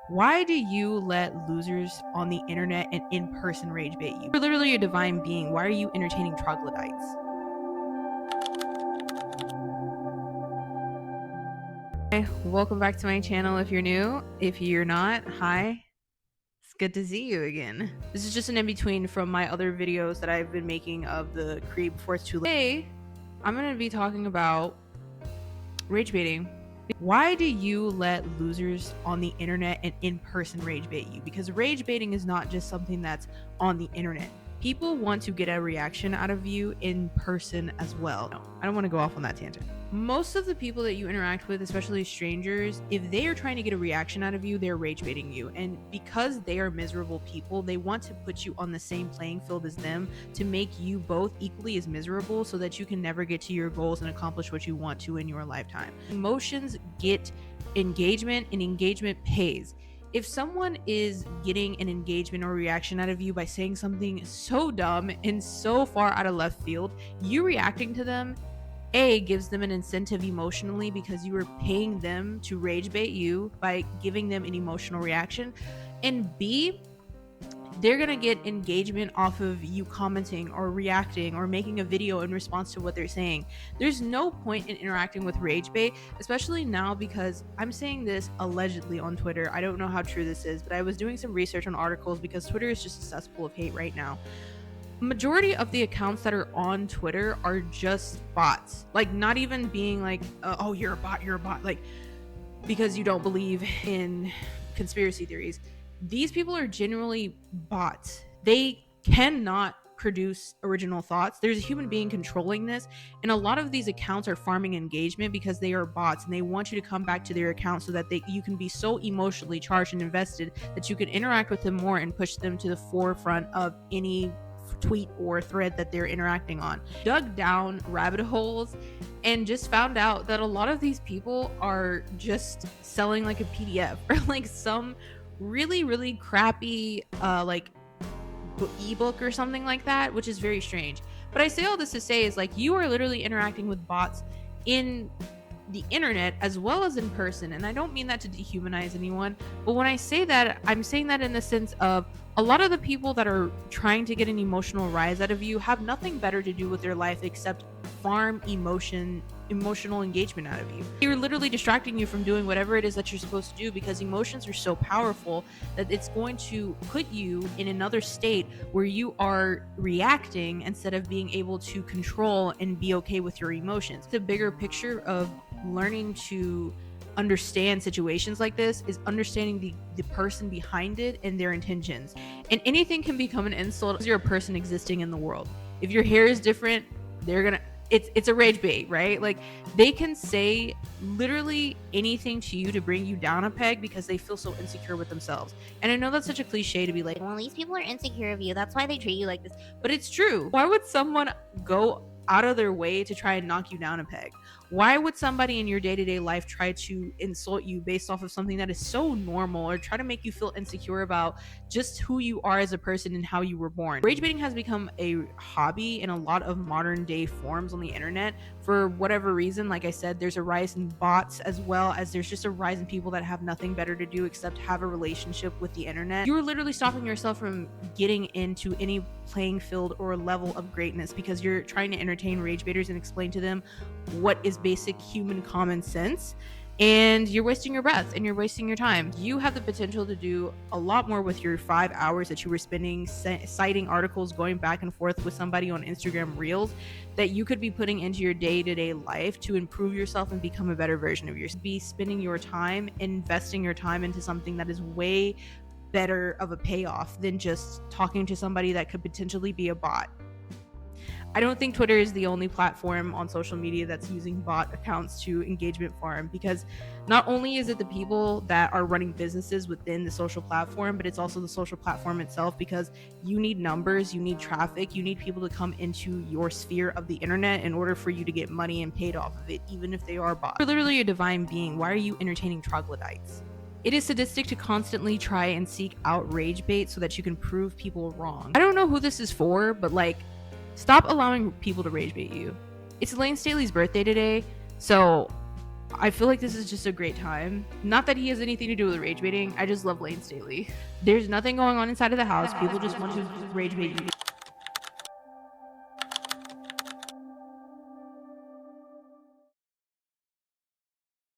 Why do you let losers on the internet and in person rage bait you? You're literally a divine being. Why are you entertaining troglodytes? Hi, welcome back to my channel if you're new. If you're not, hi. It's good to see you again. This is just an in-between from my other videos that I've been making of the Create Before It's Too Late. Today, I'm going to be talking about rage baiting. Why do you let losers on the internet and in person rage bait you? Because rage baiting is not just something that's on the internet. People want to get a reaction out of you in person as well. No, I don't want to go off on that tangent. Most of the people that you interact with, especially strangers, if they are trying to get a reaction out of you, they're rage baiting you. And because they are miserable people, they want to put you on the same playing field as them to make you both equally as miserable so that you can never get to your goals and accomplish what you want to in your lifetime. Emotions get engagement, and engagement pays. If someone is getting an engagement or reaction out of you by saying something so dumb and so far out of left field, you reacting to them gives them an incentive emotionally because you are paying them to rage bait you by giving them an emotional reaction, and B, they're going to get engagement off of you commenting or reacting or making a video in response to what they're saying. There's no point in interacting with rage bait, especially now, because I'm saying this allegedly on Twitter. I don't know how true this is, but I was doing some research on articles because Twitter is just a cesspool of hate right now. Majority of the accounts that are on Twitter are just bots. Like, not even being like, oh, you're a bot, like, because you don't believe in conspiracy theories. These people are generally bots. They cannot produce original thoughts. There's a human being controlling this, and a lot of these accounts are farming engagement because they are bots, and they want you to come back to their account so that you can be so emotionally charged and invested that you can interact with them more and push them to the forefront of any tweet or thread that they're interacting on. Dug down rabbit holes and just found out that a lot of these people are just selling like a PDF or like some really crappy like ebook or something like that, which is very strange. But I say all this to say is, like, you are literally interacting with bots in the internet as well as in person, and I don't mean that to dehumanize anyone, but when I say that, I'm saying that in the sense of a lot of the people that are trying to get an emotional rise out of you have nothing better to do with their life except farm emotional engagement out of you. You're literally distracting you from doing whatever it is that you're supposed to do, because emotions are so powerful that it's going to put you in another state where you are reacting instead of being able to control and be okay with your emotions. The bigger picture of learning to understand situations like this is understanding the person behind it and their intentions. And anything can become an insult if you're a person existing in the world. If your hair is different, they're gonna it's a rage bait, right? Like, they can say literally anything to you to bring you down a peg because they feel so insecure with themselves. And I know that's such a cliche to be like, well, these people are insecure of you, that's why they treat you like this. But it's true. Why would someone go out of their way to try and knock you down a peg? Why would somebody in your day-to-day life try to insult you based off of something that is so normal, or try to make you feel insecure about just who you are as a person and how you were born? Rage baiting has become a hobby in a lot of modern day forms on the internet for whatever reason. Like I said, there's a rise in bots, as well as there's just a rise in people that have nothing better to do except have a relationship with the internet. You're literally stopping yourself from getting into any playing field or level of greatness because you're trying to entertain rage baiters and explain to them what is basic human common sense, and you're wasting your breath and you're wasting your time. You have the potential to do a lot more with your 5 hours that you were spending citing articles, going back and forth with somebody on Instagram Reels, that you could be putting into your day-to-day life to improve yourself and become a better version of yourself. Be spending your time, investing your time into something that is way better of a payoff than just talking to somebody that could potentially be a bot. I don't think Twitter is the only platform on social media that's using bot accounts to engagement farm, because not only is it the people that are running businesses within the social platform, but it's also the social platform itself, because you need numbers, you need traffic, you need people to come into your sphere of the internet in order for you to get money and paid off of it, even if they are bots. You're literally a divine being. Why are you entertaining troglodytes? It is sadistic to constantly try and seek out rage bait so that you can prove people wrong. I don't know who this is for, but like, stop allowing people to rage bait you. It's Elaine Staley's birthday today, so I feel like this is just a great time. Not that he has anything to do with rage baiting. I just love Lane Staley. There's nothing going on inside of the house. People just want to rage bait you.